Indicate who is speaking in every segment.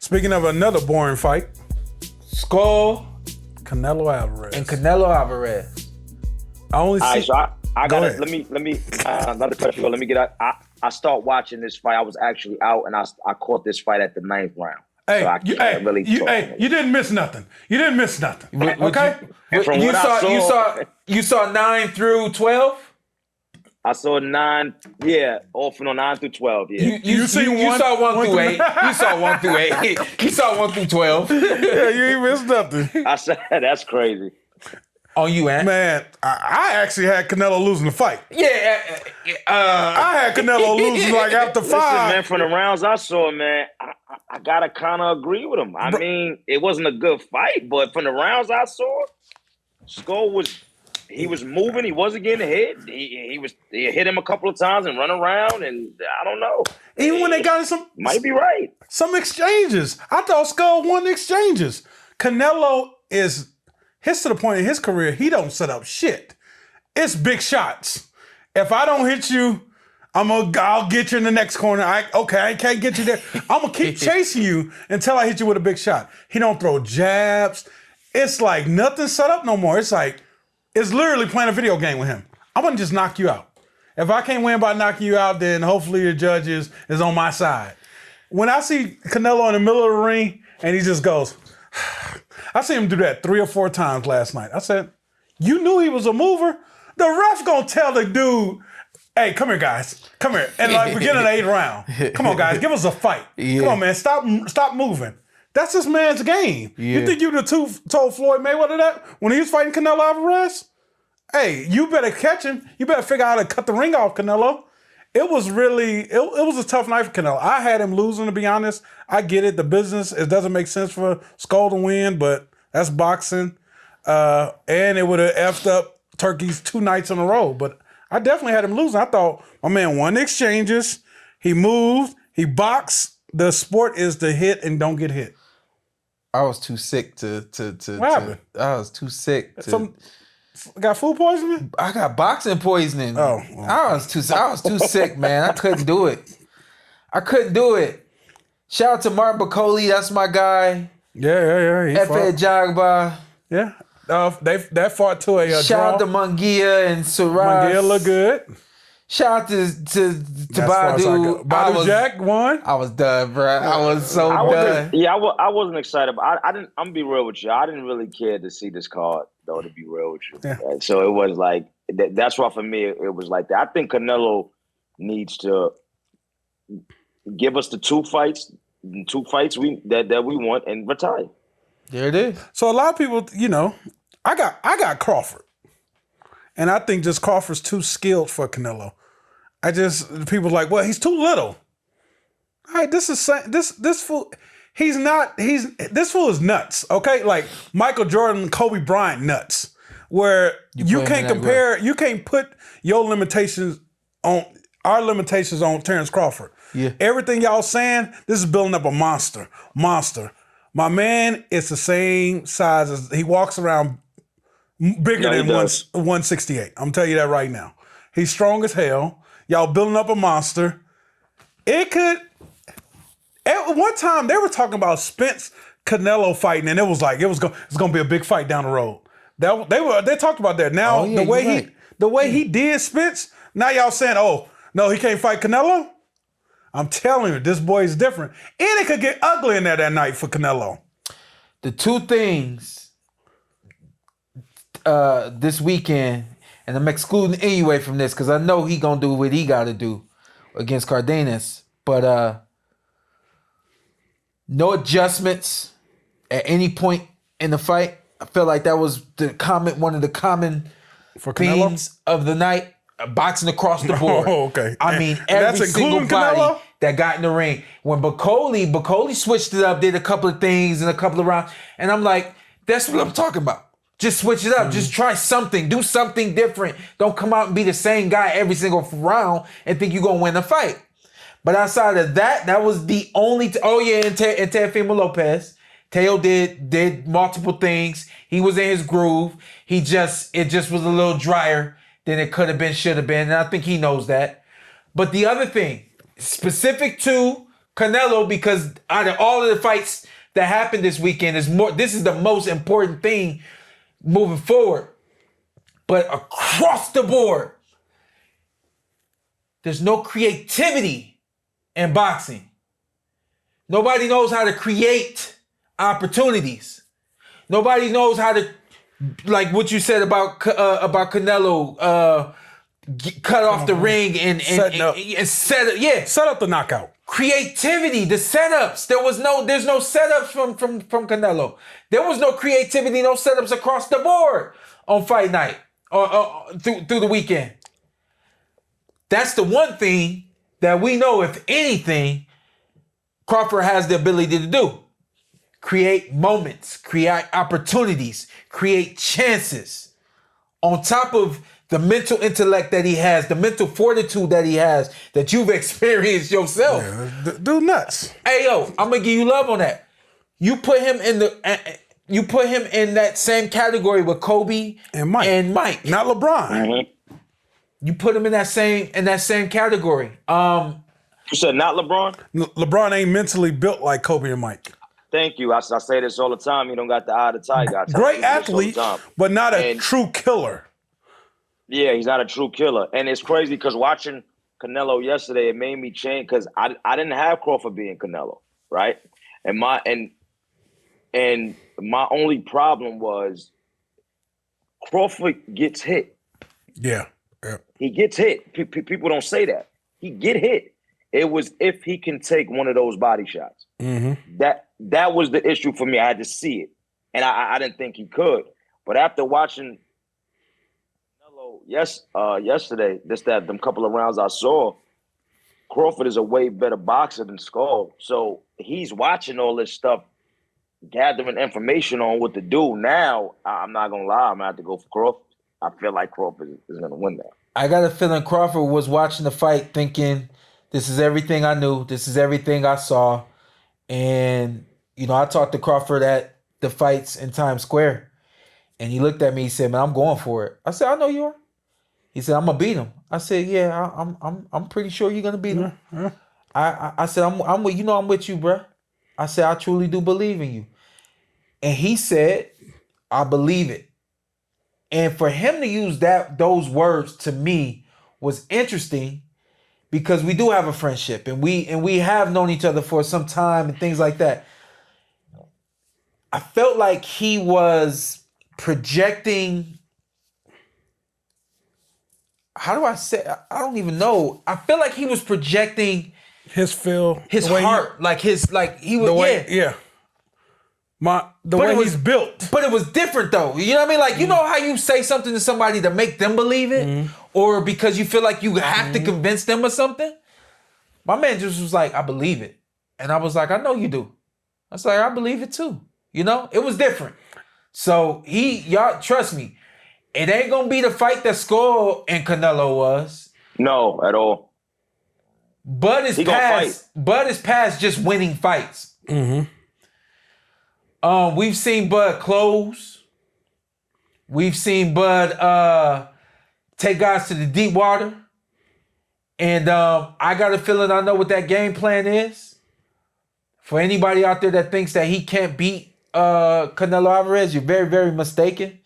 Speaker 1: Speaking of another boring fight,
Speaker 2: Scull
Speaker 1: Canelo Alvarez.
Speaker 2: and Canelo Alvarez.
Speaker 1: I only see.
Speaker 3: All right, so I
Speaker 1: Go
Speaker 3: gotta
Speaker 1: ahead.
Speaker 3: let me not to cut you off. Let me get out. I start watching this fight. I was actually out, and I caught this fight at the 9th round.
Speaker 1: Hey,
Speaker 3: so I can't really talk.
Speaker 1: you didn't miss nothing. You didn't miss nothing. Okay?
Speaker 3: And from
Speaker 2: You
Speaker 3: what I
Speaker 2: you saw 9 through 12.
Speaker 3: I saw 9, off and on 9 through 12. Yeah,
Speaker 1: You
Speaker 2: saw 1 through 8. You saw 1 through 8. You saw 1 through 12.
Speaker 1: Yeah, you ain't missed nothing.
Speaker 3: I said that's crazy.
Speaker 2: On you, Antt.
Speaker 1: Man, I actually had Canelo losing the fight.
Speaker 2: Yeah.
Speaker 1: I had Canelo losing like after 5.
Speaker 3: Listen, man, from the rounds I saw, man, I gotta kind of agree with him. I mean, it wasn't a good fight, but from the rounds I saw, Scull was moving. He wasn't getting hit. He hit him a couple of times and run around, and I don't know.
Speaker 1: Even when they got in some
Speaker 3: Might be right.
Speaker 1: some exchanges. I thought Scull won the exchanges. Canelo is hits to the point in his career, he don't set up shit. It's big shots. If I don't hit you, I'll get you in the next corner. I can't get you there. I'm gonna keep chasing you until I hit you with a big shot. He don't throw jabs. It's like nothing set up no more. It's like it's literally playing a video game with him. I'm gonna just knock you out. If I can't win by knocking you out, then hopefully the judges is on my side. When I see Canelo in the middle of the ring and he just goes, I see him do that 3 or 4 times last night. I said, you knew he was a mover? The ref gonna tell the dude, hey, come here, guys. Come here. And like we get in the 8th round. Come on, guys, give us a fight.
Speaker 2: Yeah.
Speaker 1: Come on, man. Stop moving. That's this man's game.
Speaker 2: Yeah.
Speaker 1: You think you told Floyd Mayweather that when he was fighting Canelo Alvarez? Hey, you better catch him. You better figure out how to cut the ring off, Canelo. It was really, it was a tough night for Canelo. I had him losing, to be honest. I get it. The business, it doesn't make sense for Scull to win, but that's boxing. And it would have effed up Turkey's 2 nights in a row. But I definitely had him losing. I thought, my man won the exchanges. He moved. He boxed. The sport is to hit and don't get hit.
Speaker 2: I was too sick to
Speaker 1: What happened?
Speaker 2: I was too sick to.
Speaker 1: Got food poisoning?
Speaker 2: I got boxing poisoning.
Speaker 1: Oh.
Speaker 2: I was too sick, man. I couldn't do it. Shout out to Martin Bacoli. That's my guy.
Speaker 1: Yeah. He
Speaker 2: Efe
Speaker 1: fought.
Speaker 2: Jagba.
Speaker 1: Yeah. That fought to a
Speaker 2: Shout out to
Speaker 1: draw.
Speaker 2: Munguia and Suraj.
Speaker 1: Munguia look good.
Speaker 2: Shout out to
Speaker 1: As far as I go.
Speaker 2: Badu.
Speaker 1: Badu Jack won.
Speaker 2: I was done, bro. I was so done.
Speaker 3: I wasn't excited. But I didn't. I'm gonna be real with you. I didn't really care to see this card, though. To be real with you,
Speaker 1: Yeah.
Speaker 3: So it was like that's why for me it was like that. I think Canelo needs to give us the 2 fights that we want and retire.
Speaker 2: There it is.
Speaker 1: So a lot of people, I got Crawford. And I think just Crawford's too skilled for Canelo. People like, well, he's too little. All right, this fool, this fool is nuts, okay? Like Michael Jordan, Kobe Bryant nuts, where you can't compare, you can't put your limitations on, our limitations on Terrence Crawford.
Speaker 2: Yeah.
Speaker 1: Everything y'all saying, this is building up a monster. My man is the same size as, he walks around bigger than 168. I'm telling you that right now. He's strong as hell. Y'all building up a monster. At one time, they were talking about Spence Canelo fighting, and it was going to be a big fight down the road. They talked about that. Now the way he did Spence, now y'all saying, oh no, he can't fight Canelo. I'm telling you, this boy is different, and it could get ugly in there that night for Canelo.
Speaker 2: The 2 things this weekend, and I'm excluding anyway from this because I know he gonna do what he got to do against Cardenas, but no adjustments at any point in the fight. I feel like that was one of the common themes of the night. Boxing across the board.
Speaker 1: Oh, okay.
Speaker 2: I mean, every single body
Speaker 1: Canelo?
Speaker 2: that got in the ring. When Bacoli switched it up, did a couple of things in a couple of rounds, and I'm like, that's what I'm talking about. Just switch it up. Just try something. Do something different. Don't come out and be the same guy every single round and think you're going to win the fight. But outside of that, that was the only... and Teofimo Lopez. Teo did multiple things. He was in his groove. It just was a little drier than it could have been, should have been. And I think he knows that. But the other thing, specific to Canelo because out of all of the fights that happened this weekend, this is the most important thing moving forward. But across the board, there's no creativity in boxing. Nobody knows how to create opportunities. Nobody knows how to, like what you said about Canelo, cut off the ring and set up.
Speaker 1: Set up the knockout.
Speaker 2: Creativity, the setups. There's no setups from Canelo. There was no creativity, no setups across the board on fight night or through the weekend. That's the one thing that we know, if anything, Crawford has the ability to do. Create moments, create opportunities, create chances. On top of the mental intellect that he has, the mental fortitude that he has, that you've experienced yourself.
Speaker 1: Yeah, dude nuts.
Speaker 2: Hey, yo, I'm going to give you love on that. You put him in that same category with Kobe
Speaker 1: and Mike. Not LeBron.
Speaker 3: Mm-hmm.
Speaker 2: You put him in that same category.
Speaker 3: You said not LeBron?
Speaker 1: LeBron ain't mentally built like Kobe and Mike.
Speaker 3: Thank you. I say this all the time. He don't got the eye of the tiger.
Speaker 1: Great athlete, but not a true killer.
Speaker 3: Yeah, he's not a true killer. And it's crazy because watching Canelo yesterday, it made me change because I didn't have Crawford being Canelo, right? And my only problem was Crawford gets hit.
Speaker 1: Yeah.
Speaker 3: He gets hit. People don't say that. He get hit. It was if he can take one of those body shots.
Speaker 1: Mm-hmm.
Speaker 3: That was the issue for me. I had to see it. And I didn't think he could. But after watching Canelo yesterday, them couple of rounds I saw, Crawford is a way better boxer than Scull. So he's watching all this stuff, gathering information on what to do. Now, I'm not going to lie, I'm going to have to go for Crawford. I feel like Crawford is going to win that.
Speaker 2: I got a feeling Crawford was watching the fight thinking, this is everything I knew. This is everything I saw. And, I talked to Crawford at the fights in Times Square. And he looked at me, he said, man, I'm going for it. I said, I know you are. He said, I'm going to beat him. I said, yeah, I'm pretty sure you're going to beat him.
Speaker 1: Yeah.
Speaker 2: I said, I'm with you, bro. I said, I truly do believe in you. And he said, I believe it. And for him to use those words to me was interesting because we do have a friendship and we have known each other for some time and things like that. I felt like he was projecting. How do I say? I don't even know. I feel like he was projecting
Speaker 1: his
Speaker 2: heart,
Speaker 1: yeah. The way he's built.
Speaker 2: But it was different though. You know what I mean? Like, you know how you say something to somebody to make them believe it? Or because you feel like you have to convince them of something? My man just was like, I believe it. And I was like, I know you do. I was like, I believe it too. It was different. So y'all trust me, it ain't gonna be the fight that Scull and Canelo was.
Speaker 3: No, at all.
Speaker 2: Bud is past just winning fights.
Speaker 1: Mm-hmm.
Speaker 2: We've seen Bud close. We've seen Bud take guys to the deep water. And I got a feeling I know what that game plan is. For anybody out there that thinks that he can't beat Canelo Alvarez, you're very, very mistaken.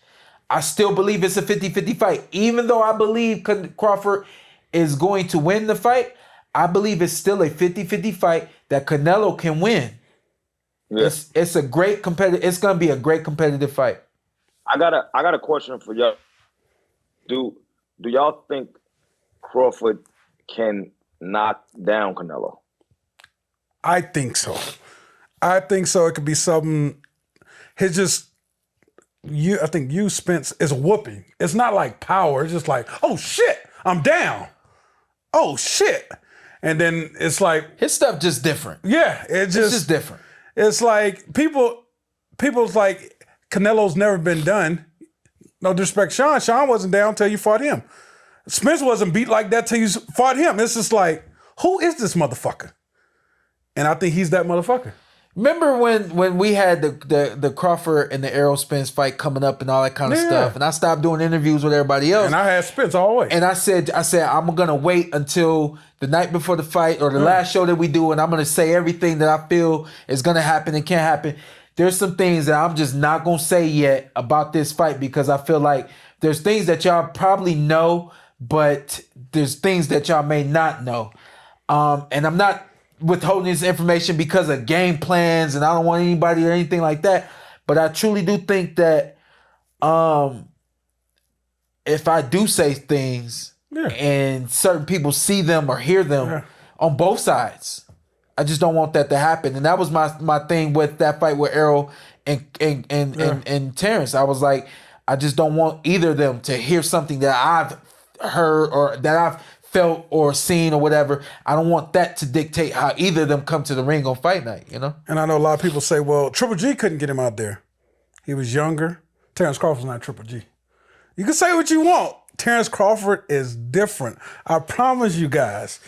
Speaker 2: I still believe it's a 50-50 fight. Even though I believe Crawford is going to win the fight, I believe it's still a 50-50 fight that Canelo can win. Yes. It's a great competitive. It's gonna be a great competitive fight.
Speaker 3: I got a question for y'all. Do y'all think Crawford can knock down Canelo?
Speaker 1: I think so. It could be something. I think Spence is whooping. It's not like power. It's just like, oh shit, I'm down. Oh shit, and then it's like
Speaker 2: his stuff just different.
Speaker 1: Yeah, it's just
Speaker 2: different.
Speaker 1: It's like people's like Canelo's never been done. No disrespect, Sean. Sean wasn't down till you fought him. Spence wasn't beat like that till you fought him. It's just like, who is this motherfucker? And I think he's that motherfucker.
Speaker 2: Remember when we had the Crawford and the Errol Spence fight coming up and all that kind of stuff, and I stopped doing interviews with everybody else.
Speaker 1: And I had Spence all the way.
Speaker 2: And I said I'm gonna wait until the night before the fight or the last show that we do, and I'm gonna say everything that I feel is gonna happen and can't happen. There's some things that I'm just not gonna say yet about this fight because I feel like there's things that y'all probably know, but there's things that y'all may not know. And I'm not withholding this information because of game plans and I don't want anybody or anything like that. But I truly do think that if I do say things and certain people see them or hear them on both sides, I just don't want that to happen. And that was my thing with that fight with Errol and Terrence. I was like, I just don't want either of them to hear something that I've heard or that I've felt or seen or whatever. I don't want that to dictate how either of them come to the ring on fight night, you know?
Speaker 1: And I know a lot of people say, well, Triple G couldn't get him out there. He was younger. Terrence Crawford's not Triple G. You can say what you want. Terrence Crawford is different. I promise you guys.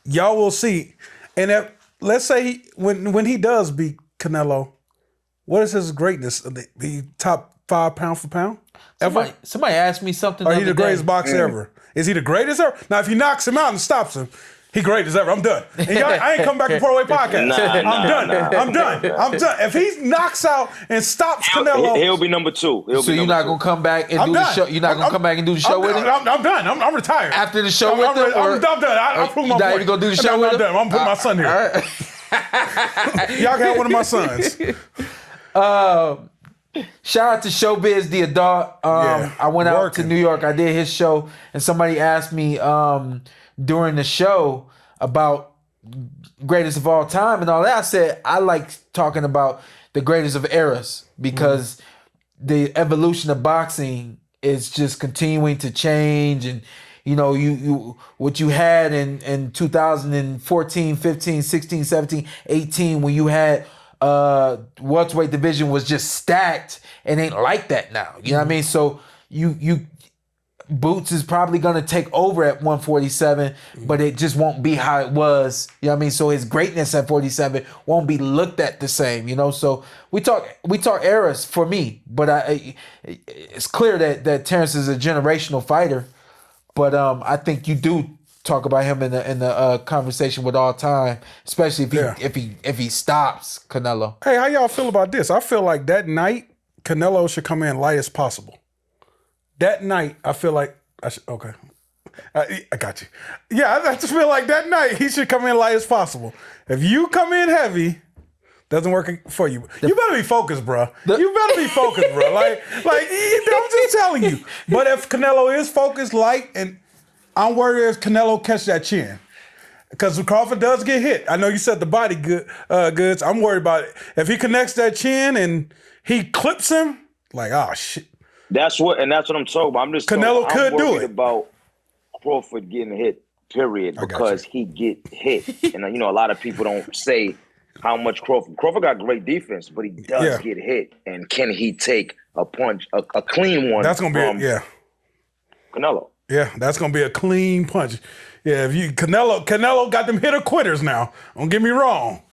Speaker 1: Y'all will see. And if, let's say when he does beat Canelo, what is his greatness? The top 5 pound for pound?
Speaker 2: Somebody asked me something.
Speaker 1: Are he the greatest boxer ever? Is he the greatest ever? Now, if he knocks him out and stops him, he great as ever. I'm done. And I ain't come back to PorterWay Podcast. I'm done. If he knocks out and stops Canelo,
Speaker 3: he'll be number 2.
Speaker 2: So you're not gonna come back and do the show? You're not gonna come back and do the show with him?
Speaker 1: I'm done. I'm retired.
Speaker 2: After the show with him?
Speaker 1: I'm done. I'll prove my point.
Speaker 2: You're not even gonna do the show with him?
Speaker 1: I'm gonna put my son here. Y'all can have one of my sons.
Speaker 2: Shout out to Showbiz the adult. I went out to New York. I did his show, and somebody asked me during the show about greatest of all time and all that. I said I like talking about the greatest of eras because the evolution of boxing is just continuing to change, and you know you what you had in 2014, 15, 16, 17, 18 when you had welterweight division was just stacked and ain't like that now. You know what I mean? So you Boots is probably gonna take over at 147, but it just won't be how it was. You know what I mean? So his greatness at 47 won't be looked at the same. You know, so we talk eras for me, but it's clear that Terrence is a generational fighter. But I think you do talk about him in the conversation with all time, especially if he stops Canelo.
Speaker 1: Hey, how y'all feel about this? I feel like that night Canelo should come in light as possible. That night, I feel like I should. Okay, I got you. Yeah, I just feel like that night he should come in light as possible. If you come in heavy, doesn't work for you. You better be focused, bro. You better be focused, bro. Like I'm just telling you. But if Canelo is focused, light, and I'm worried if Canelo catch that chin. Because Crawford does get hit. I know you said the body goods. I'm worried about it. If he connects that chin and he clips him, like, oh, shit.
Speaker 3: That's what I'm talking about. I'm just
Speaker 1: Canelo could do it.
Speaker 3: About Crawford getting hit, period, because he get hit. And, you know, a lot of people don't say how much Crawford got great defense, but he does get hit. And can he take a punch, a clean one?
Speaker 1: That's going to be
Speaker 3: Canelo.
Speaker 1: Yeah, that's going to be a clean punch. Yeah, if you Canelo got them hitter quitters now. Don't get me wrong.